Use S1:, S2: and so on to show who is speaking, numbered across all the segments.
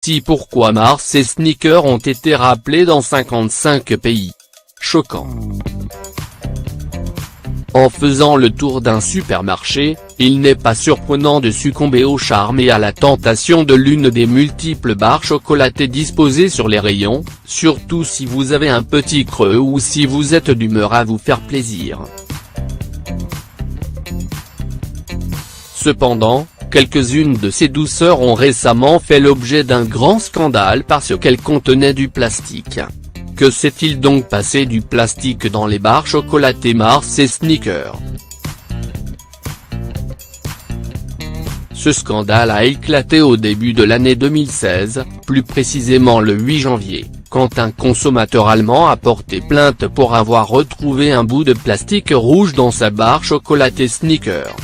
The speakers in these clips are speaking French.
S1: Si pourquoi Mars et Snickers ont été rappelés dans 55 pays. Choquant. En faisant le tour d'un supermarché, il n'est pas surprenant de succomber au charme et à la tentation de l'une des multiples barres chocolatées disposées sur les rayons, surtout si vous avez un petit creux ou si vous êtes d'humeur à vous faire plaisir. Cependant, quelques-unes de ces douceurs ont récemment fait l'objet d'un grand scandale parce qu'elles contenaient du plastique. Que s'est-il donc passé du plastique dans les barres chocolatées Mars et Snickers? Ce scandale a éclaté au début de l'année 2016, plus précisément le 8 janvier, quand un consommateur allemand a porté plainte pour avoir retrouvé un bout de plastique rouge dans sa barre chocolatée Snickers.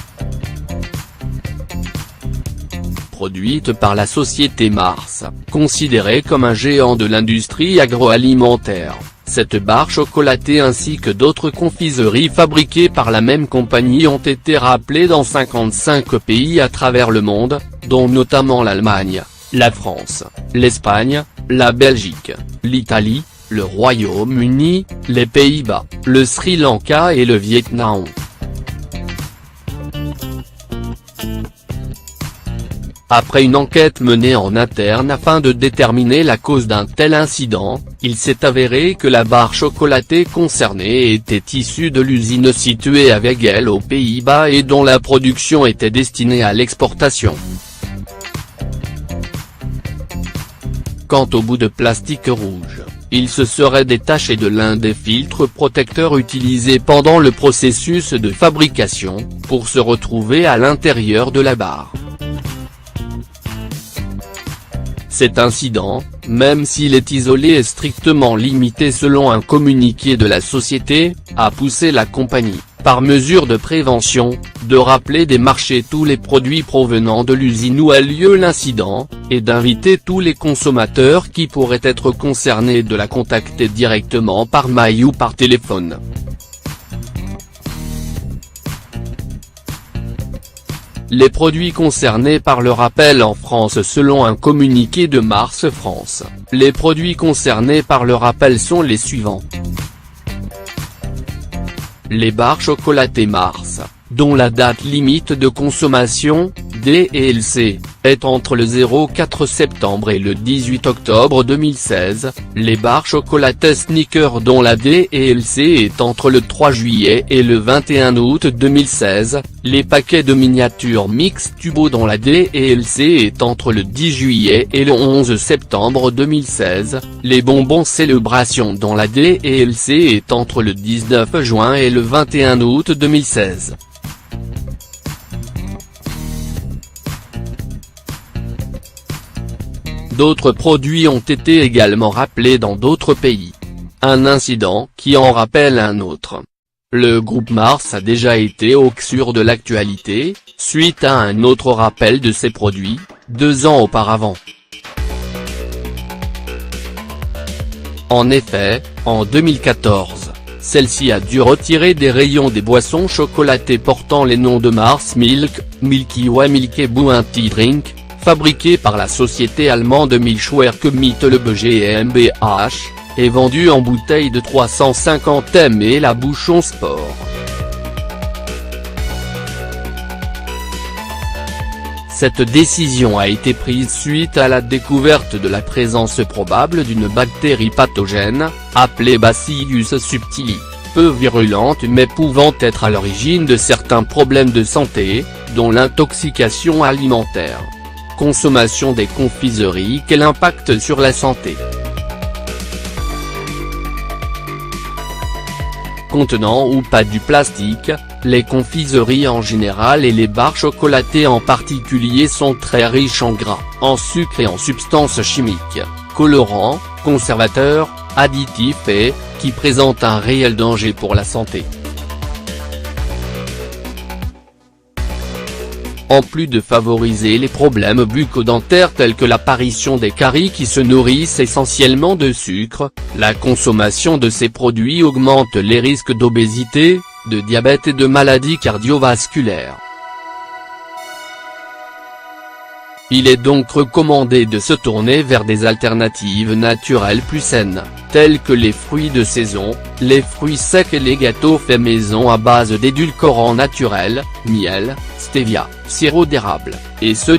S1: Produite par la société Mars, considérée comme un géant de l'industrie agroalimentaire, cette barre chocolatée ainsi que d'autres confiseries fabriquées par la même compagnie ont été rappelées dans 55 pays à travers le monde, dont notamment l'Allemagne, la France, l'Espagne, la Belgique, l'Italie, le Royaume-Uni, les Pays-Bas, le Sri Lanka et le Vietnam. Après une enquête menée en interne afin de déterminer la cause d'un tel incident, il s'est avéré que la barre chocolatée concernée était issue de l'usine située à Veghel aux Pays-Bas et dont la production était destinée à l'exportation. Quant au bout de plastique rouge, il se serait détaché de l'un des filtres protecteurs utilisés pendant le processus de fabrication, pour se retrouver à l'intérieur de la barre. Cet incident, même s'il est isolé et strictement limité selon un communiqué de la société, a poussé la compagnie, par mesure de prévention, de rappeler des marchés tous les produits provenant de l'usine où a lieu l'incident, et d'inviter tous les consommateurs qui pourraient être concernés de la contacter directement par mail ou par téléphone. Les produits concernés par le rappel en France. Selon un communiqué de Mars France, les produits concernés par le rappel sont les suivants. Les barres chocolatées Mars, dont la date limite de consommation, DLC, est entre le 04 septembre et le 18 octobre 2016, les barres chocolatées Snickers dont la DLC est entre le 3 juillet et le 21 août 2016, les paquets de miniatures Mix Tubo dont la DLC est entre le 10 juillet et le 11 septembre 2016, les bonbons Célébration dont la DLC est entre le 19 juin et le 21 août 2016. D'autres produits ont été également rappelés dans d'autres pays. Un incident qui en rappelle un autre. Le groupe Mars a déjà été au cœur de l'actualité, suite à un autre rappel de ses produits, 2 ans auparavant. En effet, en 2014, celle-ci a dû retirer des rayons des boissons chocolatées portant les noms de Mars Milk, Milky Way Milky Bounty Drink, fabriqué par la société allemande Milchwerke Mittelbe GmbH, et vendu en bouteille de 350 ml à bouchon sport. Cette décision a été prise suite à la découverte de la présence probable d'une bactérie pathogène, appelée Bacillus subtilis, peu virulente mais pouvant être à l'origine de certains problèmes de santé, dont l'intoxication alimentaire. Consommation des confiseries. Quel impact sur la santé? Contenant ou pas du plastique, les confiseries en général et les barres chocolatées en particulier sont très riches en gras, en sucre et en substances chimiques, colorants, conservateurs, additifs et, qui présentent un réel danger pour la santé. En plus de favoriser les problèmes bucco-dentaires tels que l'apparition des caries qui se nourrissent essentiellement de sucre, la consommation de ces produits augmente les risques d'obésité, de diabète et de maladies cardiovasculaires. Il est donc recommandé de se tourner vers des alternatives naturelles plus saines, telles que les fruits de saison, les fruits secs et les gâteaux faits maison à base d'édulcorants naturels, miel, stevia, sirop d'érable, etc.